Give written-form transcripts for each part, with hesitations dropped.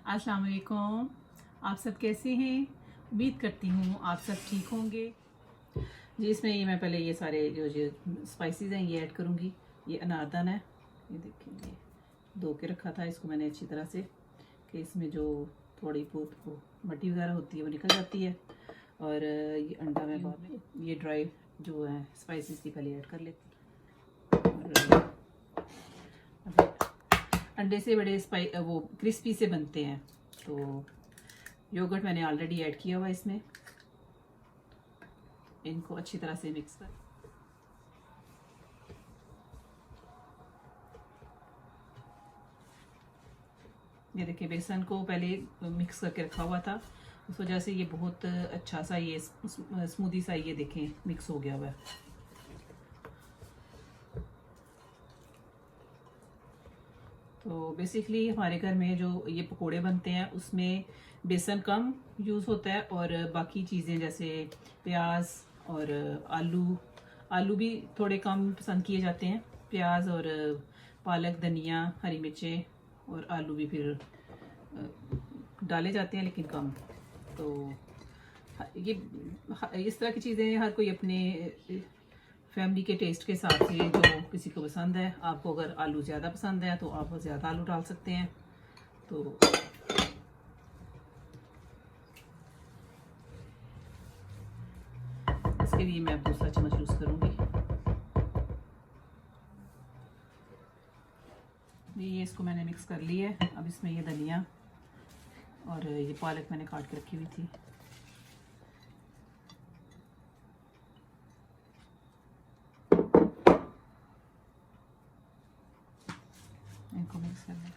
अस्सलाम वालेकुम। आप सब कैसे हैं? उम्मीद करती हूँ आप सब ठीक होंगे। जी इसमें ये मैं पहले ये सारे जो स्पाइसेस हैं ये ऐड करूँगी। ये अनारदाना है, ये देखिए ये धो के रखा था इसको मैंने अच्छी तरह से कि इसमें जो थोड़ी बहुत वो मट्टी वगैरह होती है वो निकल जाती है। और ये अंडा मैं बाद में ये ड्राई जो है स्पाइसेस की पहले ऐड कर लेती हूँ। और अंडे से बड़े वो क्रिस्पी से बनते हैं। तो योगर्ट मैंने ऑलरेडी ऐड किया हुआ इसमें। इनको अच्छी तरह से मिक्स कर ये देखिए बेसन को पहले मिक्स करके रखा हुआ था, उस वजह से ये बहुत अच्छा सा ये स्मूदी सा ये देखें मिक्स हो गया हुआ है। तो बेसिकली हमारे घर में जो ये पकोड़े बनते हैं उसमें बेसन कम यूज़ होता है और बाकी चीज़ें जैसे प्याज और आलू भी थोड़े कम पसंद किए जाते हैं। प्याज और पालक, धनिया, हरी मिर्चें और आलू भी फिर डाले जाते हैं लेकिन कम। तो ये इस तरह की चीज़ें हर कोई अपने फैमिली के टेस्ट के हिसाब से जो किसी को पसंद है। आपको अगर आलू ज़्यादा पसंद है तो आप ज़्यादा आलू डाल सकते हैं। तो इसके लिए मैं दूसरा चम्मच यूज़ करूँगी। ये इसको मैंने मिक्स कर लिया है। अब इसमें ये धनिया और ये पालक मैंने काट के रखी हुई थी इनको मिक्स कर लें।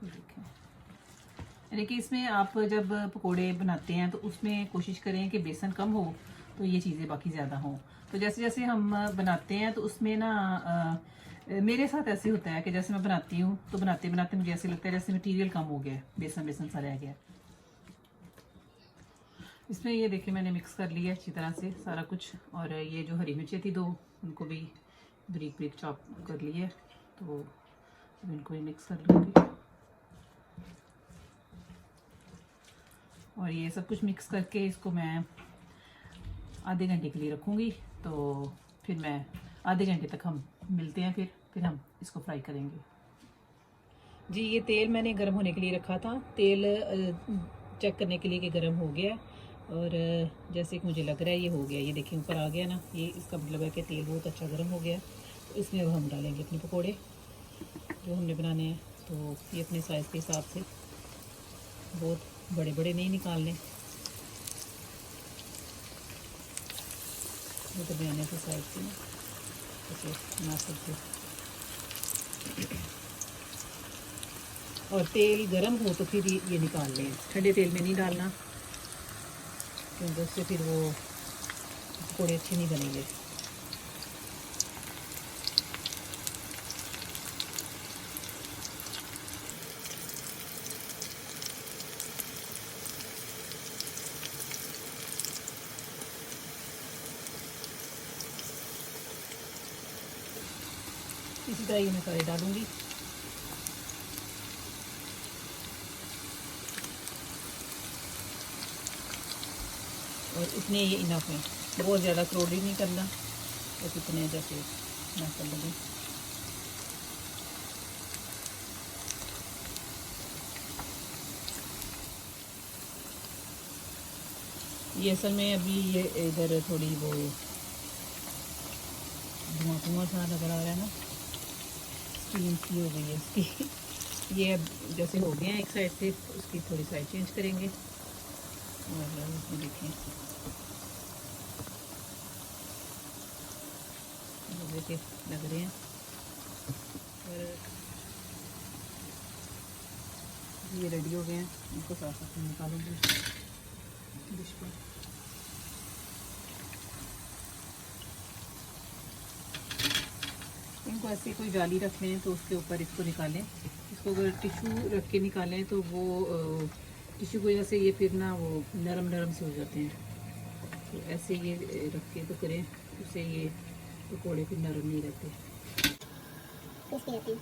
देखें यानी कि इसमें आप जब पकोड़े बनाते हैं तो उसमें कोशिश करें कि बेसन कम हो तो ये चीज़ें बाकी ज़्यादा हों। तो जैसे जैसे हम बनाते हैं तो उसमें ना मेरे साथ ऐसे होता है कि जैसे मैं बनाती हूँ तो बनाते बनाते मुझे ऐसे लगता है जैसे मटीरियल कम हो गया, बेसन बेसन सा रह गया। इसमें ये देखिए मैंने मिक्स कर लिया अच्छी तरह से सारा कुछ। और ये जो हरी मिर्चें थी 2 उनको भी ब्रीक ब्रीक चॉप कर लिए। तो इनको भी मिक्स कर लूँगी और ये सब कुछ मिक्स करके इसको मैं आधे घंटे के लिए रखूँगी। तो फिर मैं आधे घंटे तक हम मिलते हैं, फिर हम इसको फ्राई करेंगे। जी ये तेल मैंने गर्म होने के लिए रखा था। तेल चेक करने के लिए कि गर्म हो गया और जैसे कि मुझे लग रहा है ये हो गया। ये देखिए ऊपर आ गया ना, ये इसका मतलब है कि तेल बहुत अच्छा गर्म हो गया। तो इसमें अब हम डालेंगे अपने पकोड़े जो हमने बनाने हैं। तो ये अपने साइज़ के हिसाब से, बहुत बड़े बड़े नहीं निकालने, वो तो बनाने के साइज़ से ऐसे मुनासिब से। और तेल गरम हो तो फिर ये निकाल लें, ठंडे तेल में नहीं डालना क्योंकि उससे फिर वो पकौड़े अच्छे नहीं बनेंगे। इसी तरह ये मैं सारे डालूंगी। और इतने ये इनफ है, बहुत ज़्यादा क्रोडी नहीं करना, बस इतने जैसे मैं कर लूँगी। ये असल में अभी ये इधर थोड़ी वो धुआं धुआं सा नज़र आ रहा है ना, स्टीम सी हो गई है इसकी। ये अब जैसे हो गया एक साइड से, उसकी थोड़ी साइड चेंज करेंगे। और देखें देखिए लग रहे हैं। और ये रेडी हो गए हैं, इनको साफ साफ निकालूंगी डिश पर। इनको ऐसे कोई जाली रख लें तो उसके ऊपर इसको निकालें। इसको अगर टिश्यू रख के निकालें तो वो टिश्यू की वजह से ये फिर ना वो नरम नरम से हो जाते हैं। तो ऐसे ये रख के तो करें, उससे ये पकौड़े फिर नरम नहीं रहते। टेस्टी रहती है।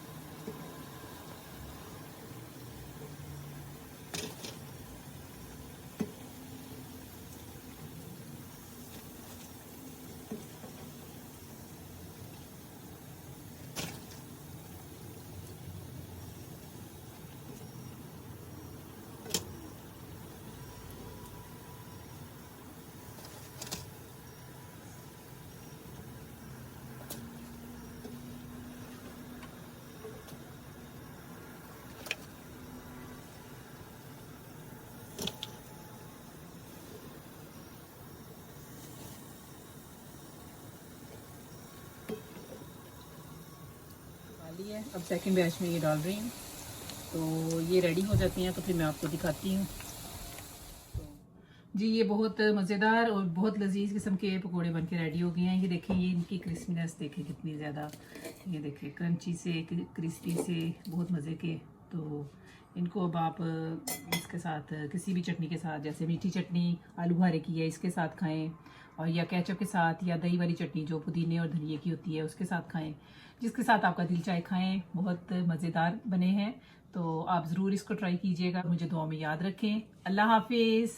ली है, अब सेकंड बैच में ये डाल रही हूँ। तो ये रेडी हो जाती हैं तो फिर मैं आपको दिखाती हूँ। जी ये बहुत मज़ेदार और बहुत लजीज किस्म के पकोड़े बन के रेडी हो गए हैं। ये देखिए, ये इनकी क्रिस्पीनेस देखिए कितनी ज़्यादा, ये देखिए क्रंची से क्रिस्पी से बहुत मज़े के। तो इनको अब आप इसके साथ किसी भी चटनी के साथ, जैसे मीठी चटनी आलू बुखारे की है, इसके साथ खाएं, और या केचप के साथ, या दही वाली चटनी जो पुदीने और धनिए की होती है उसके साथ खाएं। जिसके साथ आपका दिल चाहे खाएं, बहुत मज़ेदार बने हैं। तो आप ज़रूर इसको ट्राई कीजिएगा, मुझे दुआ में याद रखें। अल्लाह हाफिज़।